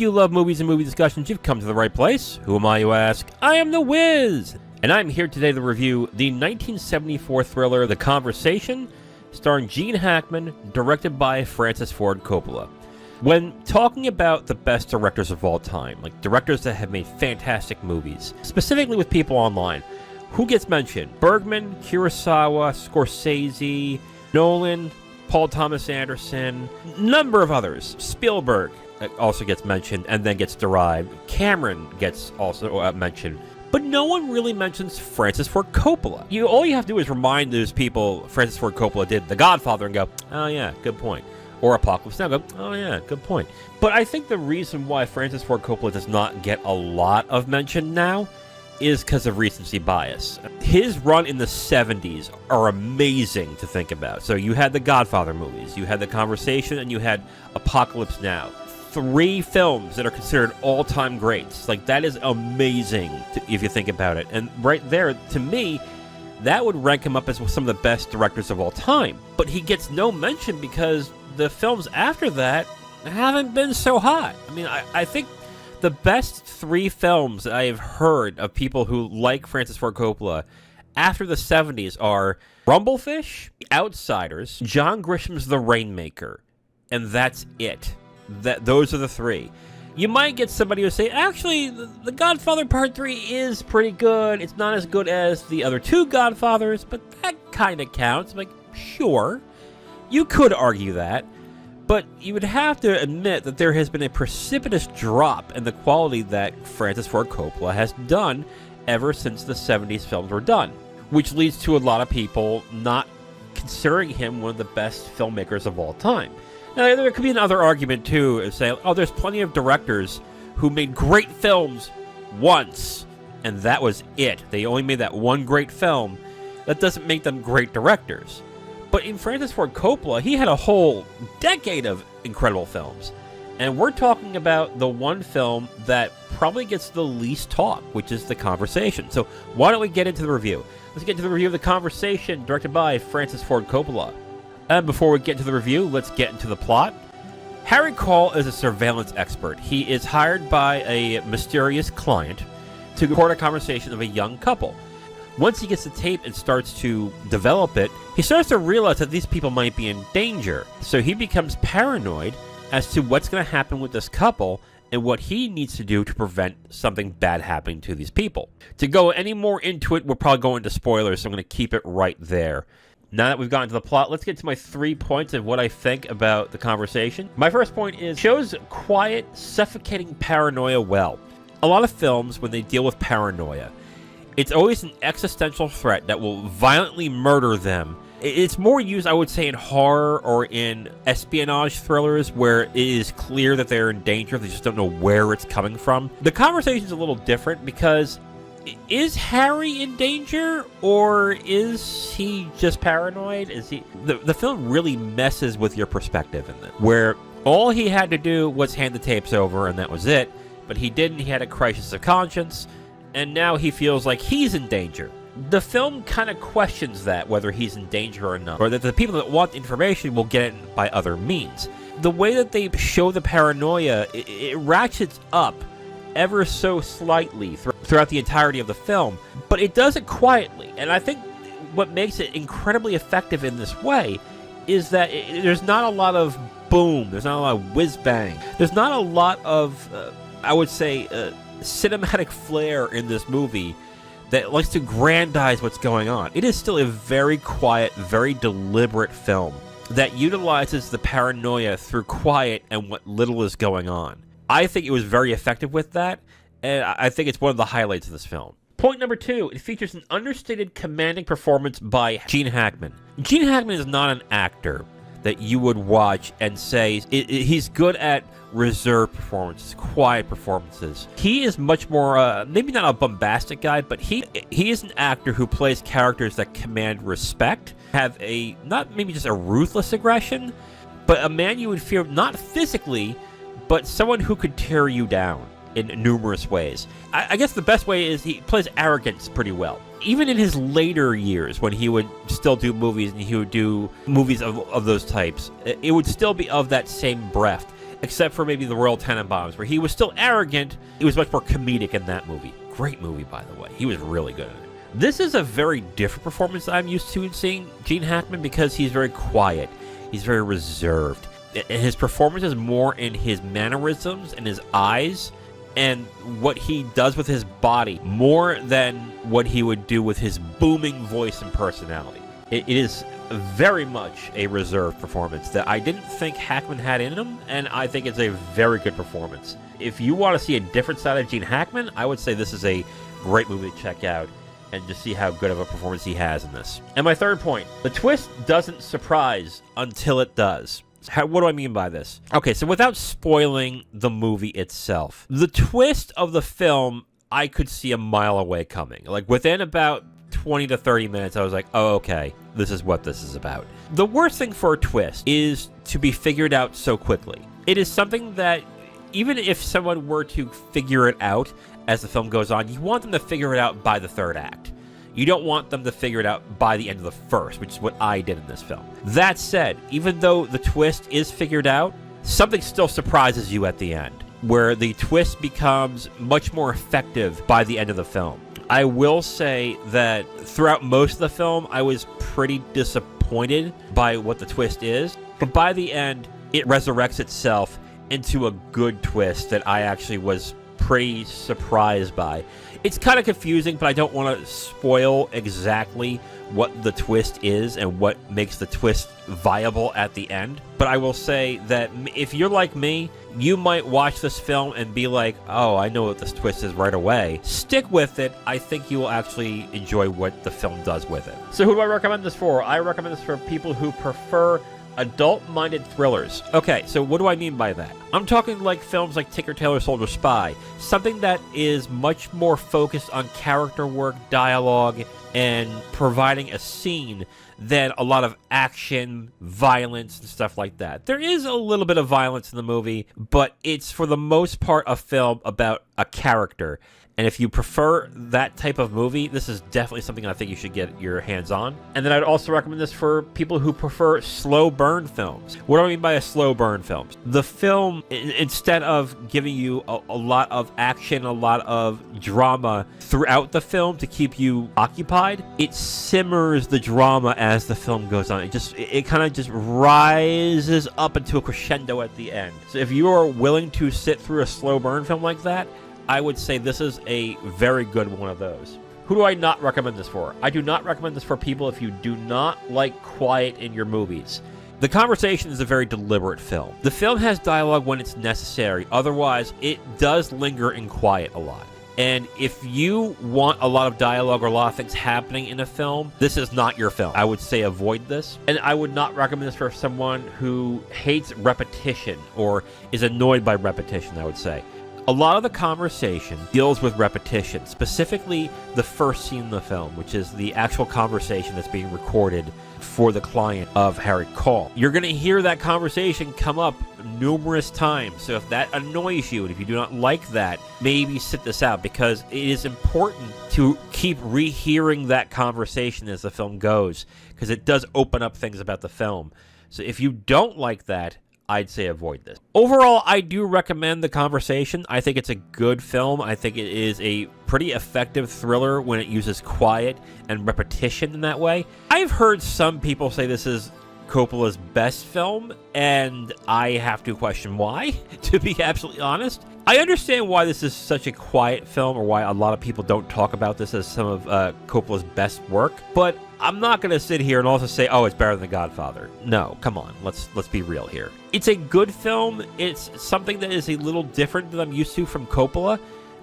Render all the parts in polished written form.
you love movies and movie discussions, you've come to the right place. Who am I, you ask? I am The Wiz! And I'm here today to review the 1974 thriller The Conversation, starring Gene Hackman, directed by Francis Ford Coppola. When talking about the best directors of all time, like directors that have made fantastic movies, specifically with people online, who gets mentioned? Bergman, Kurosawa, Scorsese, Nolan, Paul Thomas Anderson, number of others. Spielberg also gets mentioned and then gets derived. Cameron gets also mentioned. But no one really mentions Francis Ford Coppola. All you have to do is remind those people Francis Ford Coppola did The Godfather and go, oh yeah, good point. Or Apocalypse Now, go, oh yeah, good point. But I think the reason why Francis Ford Coppola does not get a lot of mention now is because of recency bias. His run in the 70s are amazing to think about. So you had the Godfather movies, you had The Conversation, and you had Apocalypse Now. 3 films that are considered all-time greats. Like, that is amazing if you think about it. And right there, to me, that would rank him up as some of the best directors of all time. But he gets no mention because the films after that haven't been so hot. I mean, I think the best 3 films that I have heard of people who like Francis Ford Coppola after the 70s are Rumblefish, Outsiders, John Grisham's The Rainmaker, and that's it. Those are the 3. You might get somebody who say, actually, The Godfather Part 3 is pretty good. It's not as good as the other 2 Godfathers, but that kind of counts. I'm like, sure, you could argue that, but you would have to admit that there has been a precipitous drop in the quality that Francis Ford Coppola has done ever since the 70s films were done, which leads to a lot of people not considering him one of the best filmmakers of all time. Now, there could be another argument, too, of saying, oh, there's plenty of directors who made great films once, and that was it. They only made that one great film. That doesn't make them great directors. But in Francis Ford Coppola, he had a whole decade of incredible films. And we're talking about the one film that probably gets the least talk, which is The Conversation. So why don't we get into the review? Let's get into the review of The Conversation, directed by Francis Ford Coppola. And before we get into the review, let's get into the plot. Harry Call is a surveillance expert. He is hired by a mysterious client to record a conversation of a young couple. Once he gets the tape and starts to develop it, he starts to realize that these people might be in danger. So he becomes paranoid as to what's going to happen with this couple and what he needs to do to prevent something bad happening to these people. To go any more into it, we'll probably go into spoilers, so I'm going to keep it right there. Now that we've gotten to the plot, let's get to my 3 points of what I think about The Conversation. My first point is, shows quiet, suffocating paranoia well. A lot of films, when they deal with paranoia, it's always an existential threat that will violently murder them. It's more used, I would say, in horror or in espionage thrillers where it is clear that they're in danger, they just don't know where it's coming from. The Conversation's a little different because is Harry in danger, or is he just paranoid? Is he? The film really messes with your perspective in it, where all he had to do was hand the tapes over and that was it, but he didn't. He had a crisis of conscience, and now he feels like he's in danger. The film kind of questions that, whether he's in danger or not, or that the people that want information will get it by other means. The way that they show the paranoia, it ratchets up ever so slightly throughout the entirety of the film, but it does it quietly. And I think what makes it incredibly effective in this way is that there's not a lot of boom, there's not a lot of whiz-bang, there's not a lot of, I would say, cinematic flair in this movie that likes to grandize what's going on. It is still a very quiet, very deliberate film that utilizes the paranoia through quiet and what little is going on. I think it was very effective with that, and I think it's one of the highlights of this film. Point number 2, it features an understated, commanding performance by Gene Hackman. Gene Hackman is not an actor that you would watch and say he's good at reserved performances, quiet performances. He is much more, maybe not a bombastic guy, but he is an actor who plays characters that command respect, have a, not maybe just a ruthless aggression, but a man you would fear not physically, but someone who could tear you down in numerous ways. I guess the best way is he plays arrogance pretty well. Even in his later years, when he would still do movies and he would do movies of those types, it would still be of that same breath. except for maybe the Royal Tenenbaums, where he was still arrogant. He was much more comedic in that movie. Great movie, by the way. He was really good at it. This is a very different performance that I'm used to in seeing Gene Hackman because he's very quiet. He's very reserved. And his performance is more in his mannerisms and his eyes and what he does with his body more than what he would do with his booming voice and personality. It is very much a reserved performance that I didn't think Hackman had in him, and I think it's a very good performance. If you want to see a different side of Gene Hackman, I would say this is a great movie to check out and just see how good of a performance he has in this. And my third point, the twist doesn't surprise until it does. What do I mean by this? Okay, so without spoiling the movie itself, the twist of the film, I could see a mile away coming. Like, within about 20 to 30 minutes, I was like, oh, okay, this is what this is about. The worst thing for a twist is to be figured out so quickly. It is something that, even if someone were to figure it out as the film goes on, you want them to figure it out by the third act. You don't want them to figure it out by the end of the first, which is what I did in this film. That said, even though the twist is figured out, something still surprises you at the end, where the twist becomes much more effective by the end of the film. I will say that throughout most of the film, I was pretty disappointed by what the twist is, but by the end, it resurrects itself into a good twist that I actually was pretty surprised by. It's kind of confusing, but I don't want to spoil exactly what the twist is and what makes the twist viable at the end. But I will say that if you're like me, you might watch this film and be like, oh, I know what this twist is right away. Stick with it. I think you will actually enjoy what the film does with it. So who do I recommend this for? I recommend this for people who prefer adult-minded thrillers. Okay, so what do I mean by that? I'm talking like films like Tinker Tailor Soldier Spy, something that is much more focused on character work, dialogue, and providing a scene than a lot of action, violence, and stuff like that. There is a little bit of violence in the movie, but it's for the most part a film about a character. And if you prefer that type of movie, this is definitely something I think you should get your hands on. And then I'd also recommend this for people who prefer slow burn films. What do I mean by a slow burn film? The film, instead of giving you a lot of action, a lot of drama throughout the film to keep you occupied, it simmers the drama as the film goes on. It kind of just rises up into a crescendo at the end. So if you are willing to sit through a slow burn film like that, I would say this is a very good one of those. Who do I not recommend this for? I do not recommend this for people if you do not like quiet in your movies. The Conversation is a very deliberate film. The film has dialogue when it's necessary. Otherwise, it does linger in quiet a lot. And if you want a lot of dialogue or a lot of things happening in a film, this is not your film. I would say avoid this. And I would not recommend this for someone who hates repetition or is annoyed by repetition, I would say. A lot of the conversation deals with repetition, specifically the first scene in the film, which is the actual conversation that's being recorded for the client of Harry Cole. You're going to hear that conversation come up numerous times, so if that annoys you and if you do not like that, maybe sit this out, because it is important to keep rehearing that conversation as the film goes, because it does open up things about the film. So if you don't like that, I'd say avoid this. Overall, I do recommend The Conversation. I think it's a good film. I think it is a pretty effective thriller when it uses quiet and repetition in that way. I've heard some people say this is Coppola's best film, and I have to question why, to be absolutely honest. I understand why this is such a quiet film, or why a lot of people don't talk about this as some of Coppola's best work, but I'm not going to sit here and also say, oh, it's better than The Godfather. No, come on, let's be real here. It's a good film. It's something that is a little different than I'm used to from Coppola,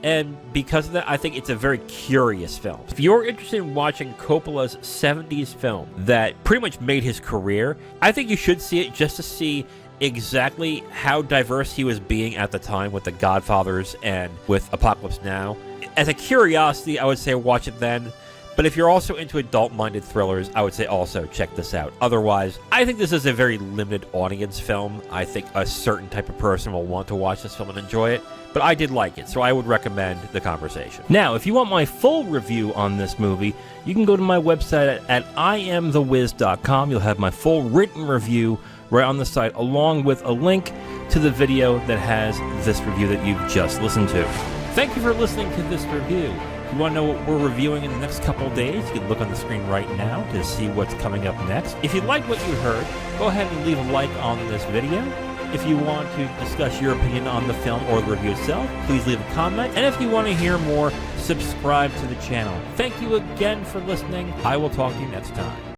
and because of that, I think it's a very curious film. If you're interested in watching Coppola's 70s film that pretty much made his career, I think you should see it just to see exactly how diverse he was being at the time with The Godfathers and with Apocalypse Now. As a curiosity, I would say watch it then. But if you're also into adult-minded thrillers, I would say also check this out. Otherwise, I think this is a very limited audience film. I think a certain type of person will want to watch this film and enjoy it. But I did like it, so I would recommend The Conversation. Now, if you want my full review on this movie, you can go to my website at IamTheWiz.com. You'll have my full written review right on the site, along with a link to the video that has this review that you've just listened to. Thank you for listening to this review. If you want to know what we're reviewing in the next couple of days, you can look on the screen right now to see what's coming up next. If you like what you heard, go ahead and leave a like on this video. If you want to discuss your opinion on the film or the review itself, please leave a comment. And if you want to hear more, subscribe to the channel. Thank you again for listening. I will talk to you next time.